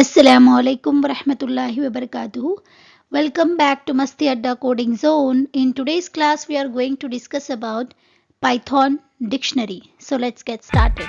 Assalamualaikum warahmatullahi wabarakatuh. Welcome back to Masti Adda Coding Zone. In today's class, we are going to discuss about Python dictionary. So let's get started.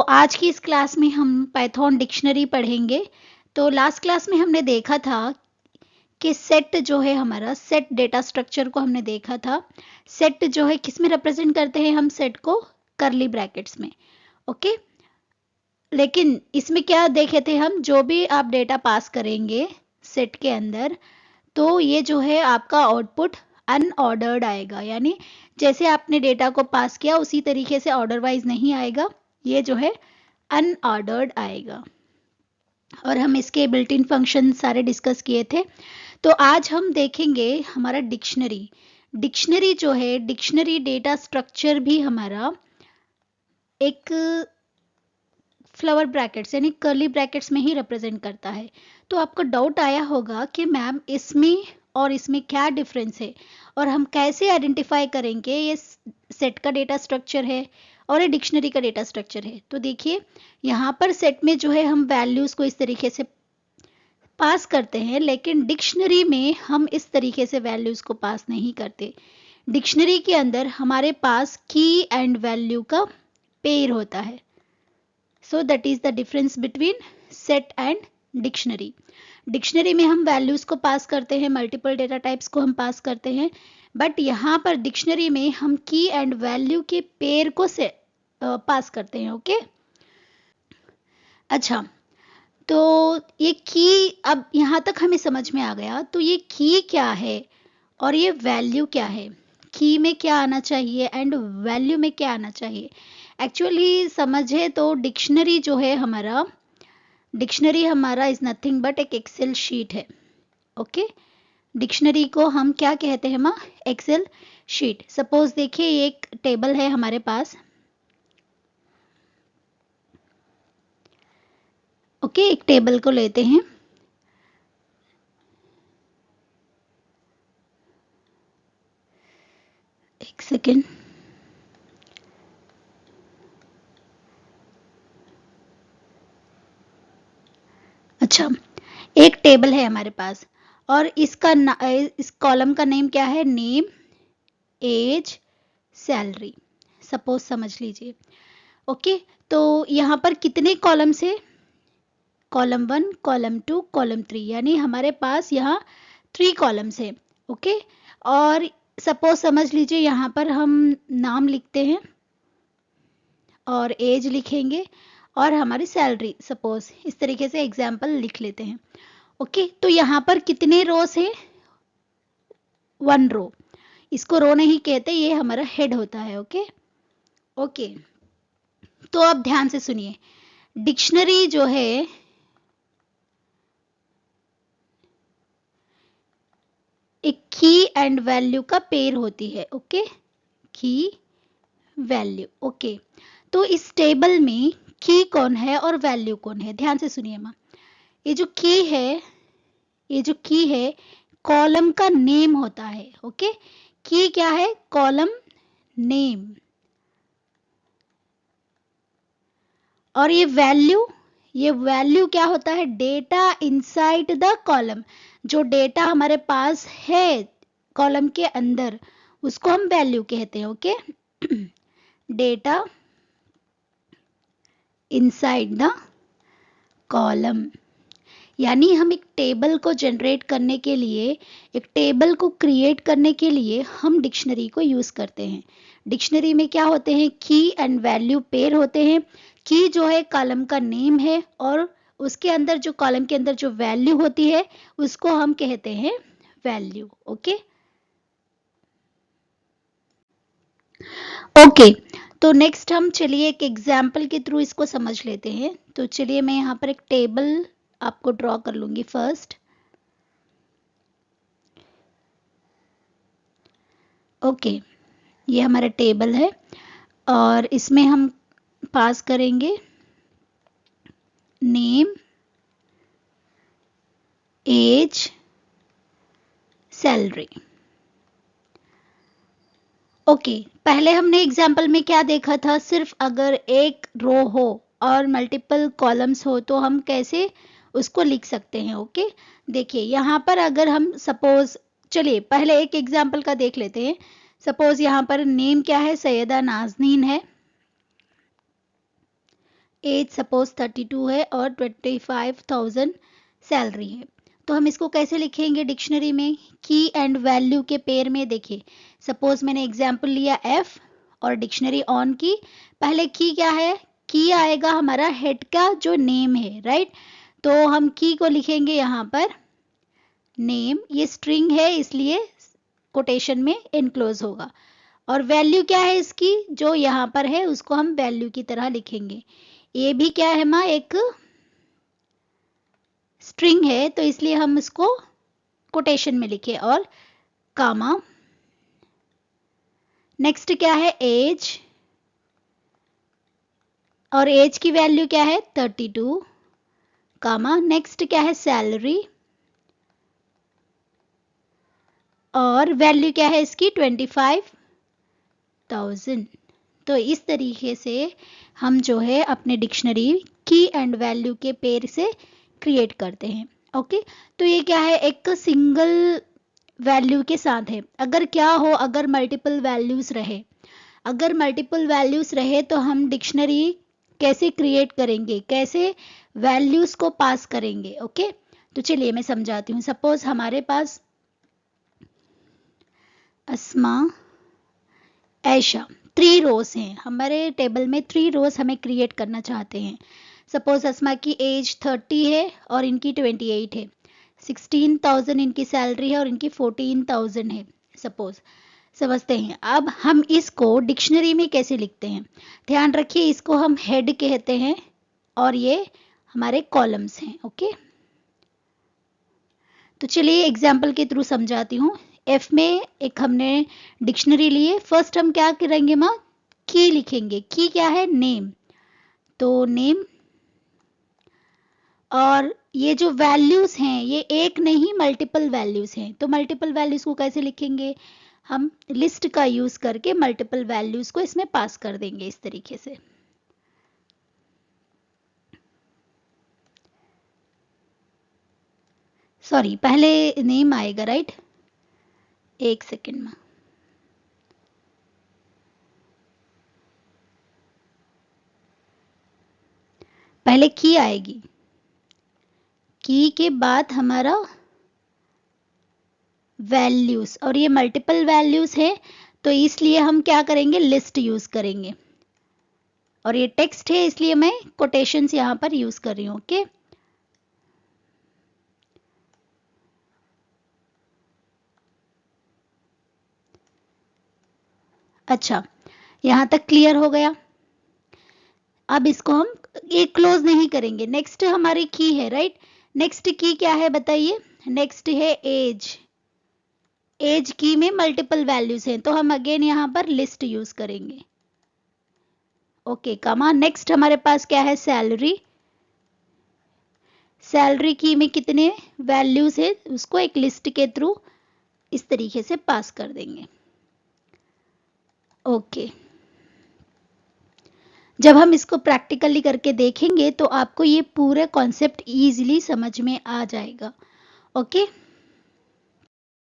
आज की इस class में हम Python dictionary पढ़ेंगे। तो last class में हमने देखा था कि सेट जो है हमारा सेट डेटा स्ट्रक्चर को हमने देखा था। सेट जो है किस में रिप्रेजेंट करते हैं हम सेट को? करली ब्रैकेट्स में। ओके, लेकिन इसमें क्या देखे थे हम, जो भी आप डेटा पास करेंगे सेट के अंदर तो ये जो है आपका आउटपुट अनऑर्डर्ड आएगा, यानी जैसे आपने डेटा को पास किया उसी तरीके से ऑर्डर वाइज नहीं आएगा, ये जो है अनऑर्डर्ड आएगा। और हम इसके बिल्ट इन फंक्शन सारे डिस्कस किए थे। तो आज हम देखेंगे हमारा डिक्शनरी। डिक्शनरी जो है, डिक्शनरी डेटा स्ट्रक्चर भी हमारा एक फ्लावर ब्रैकेट्स यानी कर्ली ब्रैकेट्स में ही रिप्रेजेंट करता है। तो आपको डाउट आया होगा कि मैम इसमें और इसमें क्या डिफरेंस है और हम कैसे आइडेंटिफाई करेंगे ये सेट का डेटा स्ट्रक्चर है और ये डिक्शनरी का डेटा स्ट्रक्चर है। तो देखिए यहाँ पर सेट में जो है हम वैल्यूज को इस तरीके से पास करते हैं, लेकिन डिक्शनरी में हम इस तरीके से वैल्यूज को पास नहीं करते। डिक्शनरी के अंदर हमारे पास की एंड वैल्यू का पेयर होता है। So that is the difference between set and dictionary. Dictionary में हम वैल्यूज को पास करते हैं, मल्टीपल डेटा टाइप्स को हम पास करते हैं, बट यहाँ पर डिक्शनरी में हम की एंड वैल्यू के पेयर को से पास करते हैं। ओके, अच्छा, तो ये की अब यहाँ तक हमें समझ में आ गया। तो ये की क्या है और ये वैल्यू क्या है, की में क्या आना चाहिए एंड वैल्यू में क्या आना चाहिए। एक्चुअली समझे तो डिक्शनरी जो है हमारा, डिक्शनरी हमारा इज नथिंग बट एक एक्सेल शीट है। ओके, डिक्शनरी को हम क्या कहते हैं माँ? Excel sheet. सपोज देखिए ये एक टेबल है हमारे पास। ओके, एक टेबल को लेते हैं। एक सेकेंड। अच्छा, एक टेबल है हमारे पास और इसका इस कॉलम का नेम क्या है? Name, as, salary. सपोज समझ लीजिए। ओके, तो यहाँ पर कितने कॉलम्स है? कॉलम 1, कॉलम 2, कॉलम 3, यानी हमारे पास यहाँ 3 कॉलम्स है। ओके, और सपोज समझ लीजिए यहाँ पर हम नाम लिखते हैं और एज लिखेंगे और हमारी सैलरी, सपोज इस तरीके से एग्जाम्पल लिख लेते हैं। ओके, तो यहाँ पर कितने रोज है? 1 रो। इसको रो नहीं कहते, ये हमारा हेड होता है। ओके ओके, तो अब ध्यान से सुनिए। डिक्शनरी जो है एक की एंड वैल्यू का पेयर होती है। ओके, की वैल्यू। ओके, तो इस टेबल में की कौन है और वैल्यू कौन है? ध्यान से सुनिए माँ। ये जो की है, ये जो की है कॉलम का नेम होता है। ओके, की क्या है? Column name. और ये वैल्यू क्या होता है? Data inside the column. जो डेटा हमारे पास है कॉलम के अंदर उसको हम वैल्यू कहते हैं। Okay, data inside the column, यानी हम एक टेबल को जनरेट करने के लिए, एक टेबल को क्रिएट करने के लिए हम डिक्शनरी को यूज करते हैं। डिक्शनरी में क्या होते हैं? की एंड वैल्यू पेयर होते हैं। की जो है कॉलम का नेम है और उसके अंदर जो कॉलम के अंदर जो वैल्यू होती है उसको हम कहते हैं वैल्यू। ओके ओके, तो नेक्स्ट हम चलिए एक एग्जाम्पल के थ्रू इसको समझ लेते हैं। तो चलिए मैं यहाँ पर एक टेबल आपको ड्रॉ कर लूंगी फर्स्ट। ओके, ये हमारा टेबल है और इसमें हम पास करेंगे नेम, एज, सैलरी। ओके, पहले हमने एग्जाम्पल में क्या देखा था, सिर्फ अगर एक रो हो और मल्टीपल कॉलम्स हो तो हम कैसे उसको लिख सकते हैं। ओके, देखिए यहाँ पर अगर हम सपोज, चलिए पहले एक एग्जाम्पल का देख लेते हैं। सपोज यहाँ पर नेम क्या है, सैयदा नाजनीन है, एज सपोज 32 है और 25,000 सैलरी है। तो हम इसको कैसे लिखेंगे डिक्शनरी में, की एंड वैल्यू के पेयर में। देखिए सपोज मैंने एग्जाम्पल लिया एफ और डिक्शनरी ऑन की, पहले की क्या है, की आएगा हमारा हेड का जो नेम है, राइट। तो हम की को लिखेंगे यहाँ पर नेम, ये स्ट्रिंग है इसलिए कोटेशन में इनक्लोज होगा। और वैल्यू क्या है इसकी, जो यहाँ पर है उसको हम वैल्यू की तरह लिखेंगे। ये भी क्या है माँ, एक स्ट्रिंग है तो इसलिए हम इसको कोटेशन में लिखे और कामा। नेक्स्ट क्या है एज, और एज की वैल्यू क्या है 32 कामा। नेक्स्ट क्या है सैलरी और वैल्यू क्या है इसकी 25,000। तो इस तरीके से हम जो है अपने डिक्शनरी की एंड वैल्यू के पेयर से क्रिएट करते हैं। ओके, तो ये क्या है, एक सिंगल वैल्यू के साथ है। अगर क्या हो, अगर मल्टीपल वैल्यूज रहे, अगर मल्टीपल वैल्यूज रहे तो हम डिक्शनरी कैसे क्रिएट करेंगे, कैसे वैल्यूज को पास करेंगे। ओके, तो चलिए मैं समझाती हूँ। सपोज हमारे पास अस्मा, ऐशा, 3 रोज हैं हमारे टेबल में, 3 रोज हमें क्रिएट करना चाहते हैं। सपोज अस्मा की एज 30 है और इनकी 28 है, 16,000 इनकी सैलरी है और इनकी 14,000 है सपोज, समझते हैं। अब हम इसको डिक्शनरी में कैसे लिखते हैं, ध्यान रखिए इसको हम हेड कहते हैं और ये हमारे कॉलम्स हैं। ओके, तो चलिए एग्जाम्पल के थ्रू समझाती हूँ। एफ में एक हमने डिक्शनरी लिए, फर्स्ट हम क्या करेंगे माँ, की लिखेंगे। की क्या है, नेम, तो नेम। और ये जो वैल्यूज हैं ये एक नहीं मल्टीपल वैल्यूज हैं, तो मल्टीपल वैल्यूज को कैसे लिखेंगे, हम लिस्ट का यूज करके मल्टीपल वैल्यूज को इसमें पास कर देंगे इस तरीके से। सॉरी, पहले नेम आएगा, राइट, एक सेकेंड में। पहले की आएगी, की के बाद हमारा वैल्यूज, और ये मल्टीपल वैल्यूज है तो इसलिए हम क्या करेंगे, लिस्ट यूज करेंगे। और ये टेक्स्ट है इसलिए मैं कोटेशंस यहां पर यूज कर रही हूं। ओके, अच्छा, यहां तक क्लियर हो गया। अब इसको हम ये क्लोज नहीं करेंगे। नेक्स्ट हमारी की है, राइट। नेक्स्ट की क्या है बताइए, नेक्स्ट है एज। एज की में मल्टीपल वैल्यूज हैं तो हम अगेन यहां पर लिस्ट यूज करेंगे। ओके, कमा। नेक्स्ट हमारे पास क्या है, सैलरी। सैलरी की में कितने वैल्यूज है उसको एक लिस्ट के थ्रू इस तरीके से पास कर देंगे। ओके, जब हम इसको प्रैक्टिकली करके देखेंगे तो आपको ये पूरे कॉन्सेप्ट इजीली समझ में आ जाएगा। ओके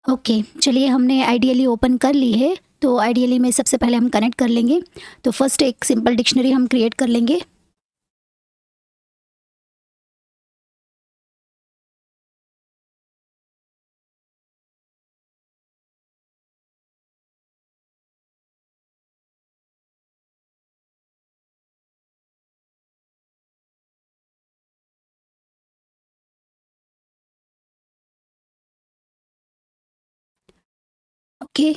ओके, चलिए हमने आइडियली ओपन कर ली है, तो आइडियली में सबसे पहले हम कनेक्ट कर लेंगे। तो फर्स्ट एक सिंपल डिक्शनरी हम क्रिएट कर लेंगे। ओके,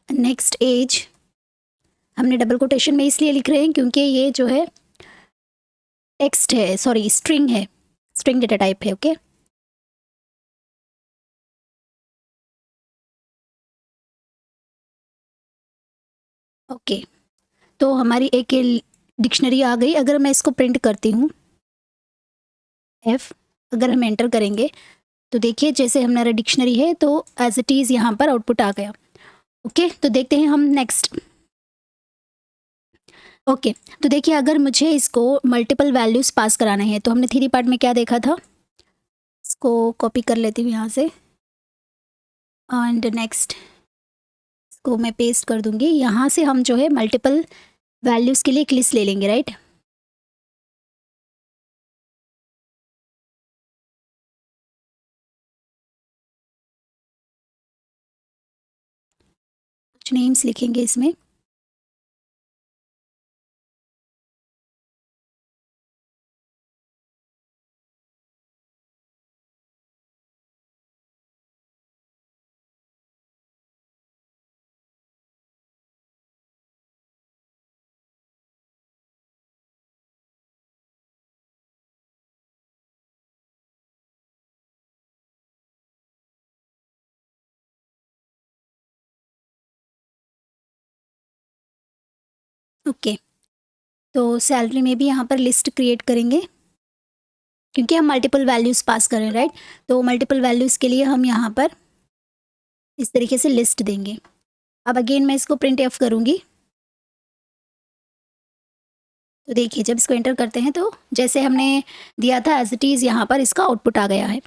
नेक्स्ट एज हमने डबल कोटेशन में इसलिए लिख रहे हैं क्योंकि ये जो है टेक्स्ट है, सॉरी स्ट्रिंग है, स्ट्रिंग डेटा टाइप है। ओके ओके, तो हमारी एक डिक्शनरी आ गई। अगर मैं इसको प्रिंट करती हूँ एफ, अगर हम एंटर करेंगे तो देखिए जैसे हमारा डिक्शनरी है तो एज इट इज़ यहाँ पर आउटपुट आ गया। ओके, तो देखते हैं हम नेक्स्ट। ओके, तो देखिए अगर मुझे इसको मल्टीपल वैल्यूज़ पास कराना है तो हमने थ्योरी पार्ट में क्या देखा था, इसको कॉपी कर लेती हूँ यहाँ से एंड नेक्स्ट इसको मैं पेस्ट कर दूँगी। यहाँ से हम जो है मल्टीपल वैल्यूज़ के लिए एक लिस्ट ले लेंगे, राइट। कुछ नेम्स लिखेंगे इसमें। ओके, तो सैलरी में भी यहाँ पर लिस्ट क्रिएट करेंगे क्योंकि हम मल्टीपल वैल्यूज़ पास कर रहे हैं, राइट। तो मल्टीपल वैल्यूज़ के लिए हम यहाँ पर इस तरीके से लिस्ट देंगे। अब अगेन मैं इसको प्रिंट एफ करूँगी। तो देखिए जब इसको एंटर करते हैं तो जैसे हमने दिया था एज इट इज़ यहाँ पर इसका आउटपुट आ गया है।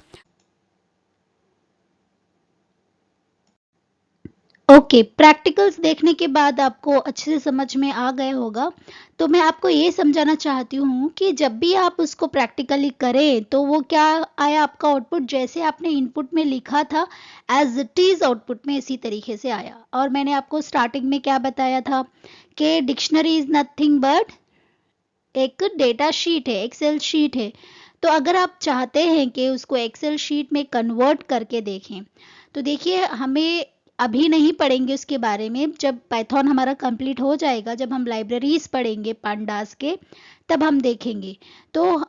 ओके, प्रैक्टिकल्स देखने के बाद आपको अच्छे से समझ में आ गया होगा। तो मैं आपको ये समझाना चाहती हूँ कि जब भी आप उसको प्रैक्टिकली करें तो वो क्या आया आपका आउटपुट, जैसे आपने इनपुट में लिखा था एज इट इज़ आउटपुट में इसी तरीके से आया। और मैंने आपको स्टार्टिंग में क्या बताया था कि डिक्शनरी इज़ नथिंग बट एक डेटा शीट है, एक्सेल शीट है। तो अगर आप चाहते हैं कि उसको एक्सेल शीट में कन्वर्ट करके देखें तो देखिए हमें अभी नहीं पढ़ेंगे उसके बारे में, जब पाइथन हमारा कंप्लीट हो जाएगा, जब हम लाइब्रेरीज पढ़ेंगे पांडास के, तब हम देखेंगे। तो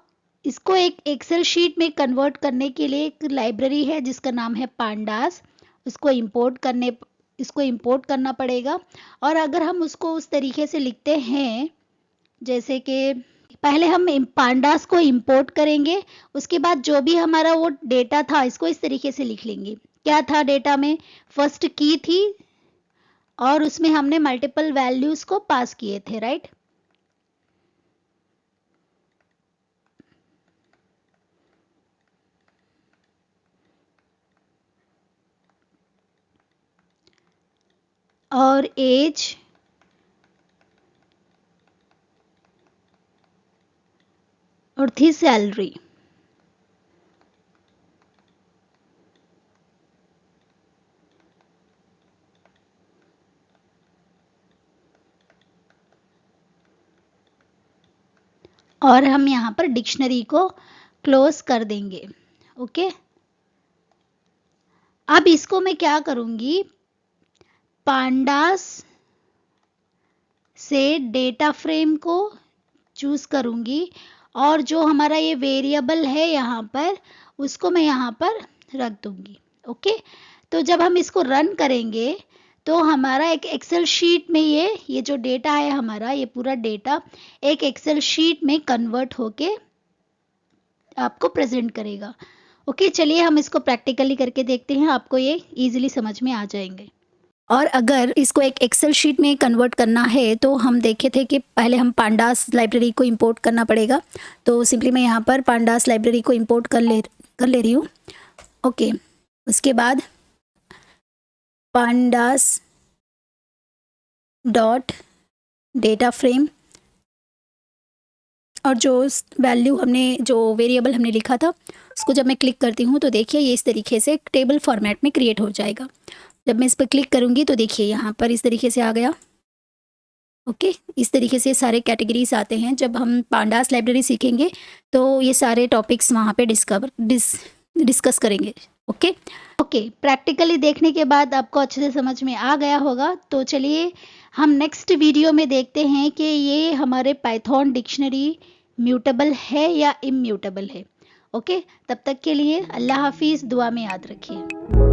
इसको एक एक्सेल शीट में कन्वर्ट करने के लिए एक लाइब्रेरी है जिसका नाम है पांडास, इसको इंपोर्ट करना पड़ेगा। और अगर हम उसको उस तरीके से लिखते हैं जैसे कि पहले हम पांडास को इंपोर्ट करेंगे, उसके बाद जो भी हमारा वो डेटा था इसको इस तरीके से लिख लेंगे। क्या था डेटा में, फर्स्ट की थी और उसमें हमने मल्टीपल वैल्यूज को पास किए थे, राइट। और एज और थी सैलरी। और हम यहाँ पर डिक्शनरी को क्लोज कर देंगे। ओके, अब इसको मैं क्या करूँगी, पांडास से डेटा फ्रेम को चूज़ करूँगी और जो हमारा ये वेरिएबल है यहाँ पर उसको मैं यहाँ पर रख दूँगी। ओके, तो जब हम इसको रन करेंगे तो हमारा एक एक्सेल शीट में ये जो डेटा है हमारा, ये पूरा डेटा एक एक्सेल शीट में कन्वर्ट होके आपको प्रेजेंट करेगा। ओके, चलिए हम इसको प्रैक्टिकली करके देखते हैं, आपको ये इजीली समझ में आ जाएंगे। और अगर इसको एक एक्सेल शीट में कन्वर्ट करना है तो हम देखे थे कि पहले हम पांडास लाइब्रेरी को इंपोर्ट करना पड़ेगा। तो सिंपली मैं यहाँ पर पांडास लाइब्रेरी को इंपोर्ट कर ले रही हूँ। ओके, उसके बाद पांडास डॉट डेटा फ्रेम और जो वैल्यू हमने, जो वेरिएबल हमने लिखा था उसको जब मैं क्लिक करती हूँ तो देखिए ये इस तरीके से एक टेबल फॉर्मेट में क्रिएट हो जाएगा। जब मैं इस पर क्लिक करूँगी तो देखिए यहाँ पर इस तरीके से आ गया। ओके, इस तरीके से सारे कैटेगरीज आते हैं। जब हम पांडास लाइब्रेरी सीखेंगे तो ये सारे टॉपिक्स वहाँ पे डिस्कस करेंगे। ओके, प्रैक्टिकली देखने के बाद आपको अच्छे से समझ में आ गया होगा। तो चलिए हम नेक्स्ट वीडियो में देखते हैं कि ये हमारे पाइथन डिक्शनरी म्यूटेबल है या इम्यूटेबल है। ओके, तब तक के लिए अल्लाह हाफिज़, दुआ में याद रखिए।